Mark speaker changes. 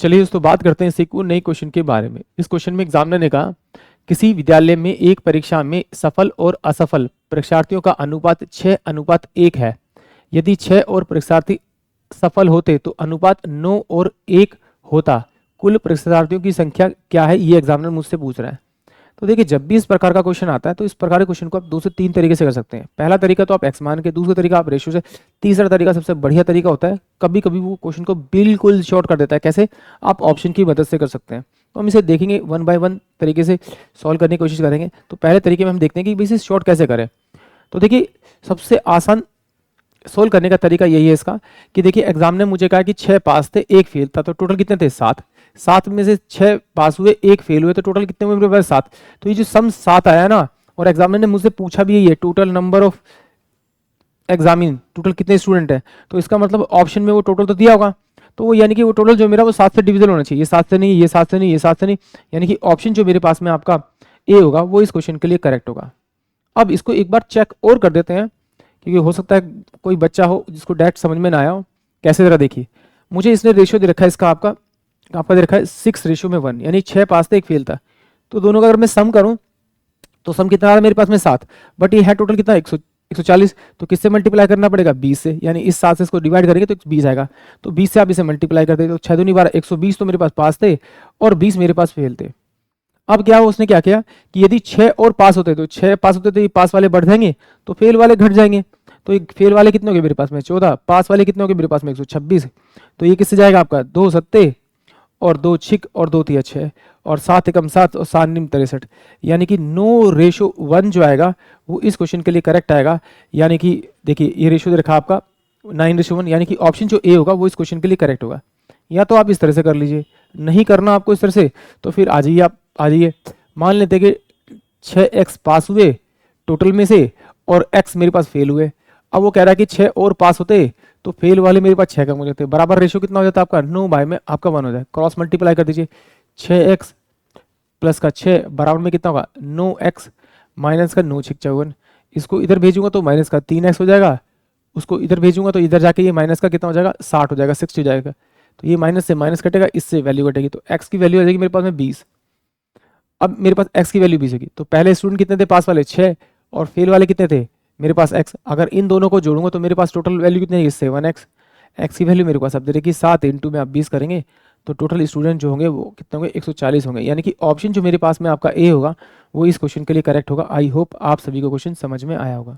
Speaker 1: चलिए दोस्तों बात करते हैं सीखो नए क्वेश्चन के बारे में। इस क्वेश्चन में एग्जामिनर ने कहा किसी विद्यालय में एक परीक्षा में सफल और असफल परीक्षार्थियों का अनुपात 6:1 है। यदि 6 और परीक्षार्थी सफल होते तो अनुपात 9 और 1 होता। कुल परीक्षार्थियों की संख्या क्या है, ये एग्जामिनर मुझसे पूछ रहा है। तो देखिए जब भी इस प्रकार का क्वेश्चन आता है तो इस प्रकार के क्वेश्चन को आप 2 से 3 तरीके से कर सकते हैं। पहला तरीका तो आप एक्स मान के, दूसरा तरीका आप रेशियो से, तीसरा तरीका सबसे बढ़िया तरीका होता है कभी कभी वो क्वेश्चन को बिल्कुल शॉर्ट कर देता है। कैसे? आप ऑप्शन की मदद से कर सकते हैं। तो हम इसे देखेंगे 1 बाय 1 तरीके से सॉल्व करने की कोशिश करेंगे। तो पहले तरीके में हम देखते हैं कि इसे शॉर्ट कैसे करें। तो देखिए सबसे आसान सोल्व करने का तरीका यही है इसका कि देखिए एग्जाम ने मुझे कहा कि 6 पास थे 1 फेल था, तो टोटल कितने थे 7। 7 में से 6 पास हुए 1 फेल हुए, तो टोटल कितने हुए मेरे पास 7। तो ये जो सम 7 आया ना, और एग्जामिनर ने मुझसे पूछा भी यही है total number of examine, total कितने स्टूडेंट है। तो इसका मतलब ऑप्शन में वो टोटल तो दिया होगा, तो वो यानी कि वो टोटल जो मेरा वो 7 से डिविजन होना चाहिए। ये 7 से नहीं, ये 7 से नहीं, ये 7 से नहीं, यानी कि ऑप्शन जो मेरे पास में आपका ए होगा वो इस क्वेश्चन के लिए करेक्ट होगा। अब इसको एक बार चेक और कर देते हैं क्योंकि हो सकता है कोई बच्चा हो जिसको डायरेक्ट समझ में ना आया हो। कैसे जरा देखिए, मुझे इसने रेशियो दे रखा है इसका, आपका दे रखा है 6:1, यानी 6 पास थे 1 फेल था। तो दोनों का अगर मैं सम करूं तो सम कितना आ रहा है मेरे पास में 7, बट ये है टोटल कितना 140। तो किससे मल्टीप्लाई करना पड़ेगा 20 से, यानी इस 7 से इसको डिवाइड करेंगे तो 20 आएगा। तो 20 से आप इसे मल्टीप्लाई करते तो 6 दूनी 12, 120 तो मेरे पास पास थे और 20 मेरे पास फेल थे। अब क्या उसने क्या किया कि यदि 6 और पास होते तो 6 पास होते तो ये पास वाले बढ़ जाएंगे तो फेल वाले घट जाएंगे। तो ये फेल वाले कितने हो गए मेरे पास में 14, पास वाले कितने हो गए मेरे पास में 126। तो ये किससे जाएगा आपका 2 सत्ते और 2 छिक और 2 तिया 6 और 7 एकम 7 और 7 निम 63, यानी कि 9:1 जो आएगा वो इस क्वेश्चन के लिए करेक्ट आएगा। यानी कि देखिए ये रेशियो देखा आपका 9:1, यानी कि ऑप्शन जो ए होगा वो इस क्वेश्चन के लिए करेक्ट होगा। या तो आप इस तरह से कर लीजिए, नहीं करना आपको इस तरह से तो फिर आ जाइए, आप आ जाइए। मान लेते कि 6x पास हुए टोटल में से और x मेरे पास फेल हुए। अब वो कह रहा है कि 6 और पास होते तो फेल वाले मेरे पास 6 कम हो जाते, बराबर रेशियो कितना हो जाता है आपका 9 बाय में आपका 1 हो जाए। क्रॉस मल्टीप्लाई कर दीजिए, 6x प्लस का 6 बराबर में कितना होगा 9x माइनस का 9 6 54। इसको इधर भेजूंगा तो माइनस का 3x हो जाएगा, उसको इधर भेजूंगा तो इधर जाके ये माइनस का कितना हो जाएगा 60 हो जाएगा, 60 हो जाएगा। तो ये माइनस से माइनस कटेगा, इससे वैल्यू कटेगी, तो x की वैल्यू आ जाएगी मेरे पास में 20। अब मेरे पास x की वैल्यू 20 होगी, तो पहले स्टूडेंट कितने थे पास वाले 6 और फेल वाले कितने थे मेरे पास x। अगर इन दोनों को जोड़ूंगा तो मेरे पास टोटल वैल्यू कितनी है 7x। x की वैल्यू मेरे पास अब दे रही 7 इंटू में आप 20 करेंगे तो टोटल स्टूडेंट जो होंगे वो कितने होंगे 140 होंगे। यानी कि ऑप्शन जो मेरे पास में आपका ए होगा वो इस क्वेश्चन के लिए करेक्ट होगा। आई होप आप सभी को क्वेश्चन समझ में आया होगा।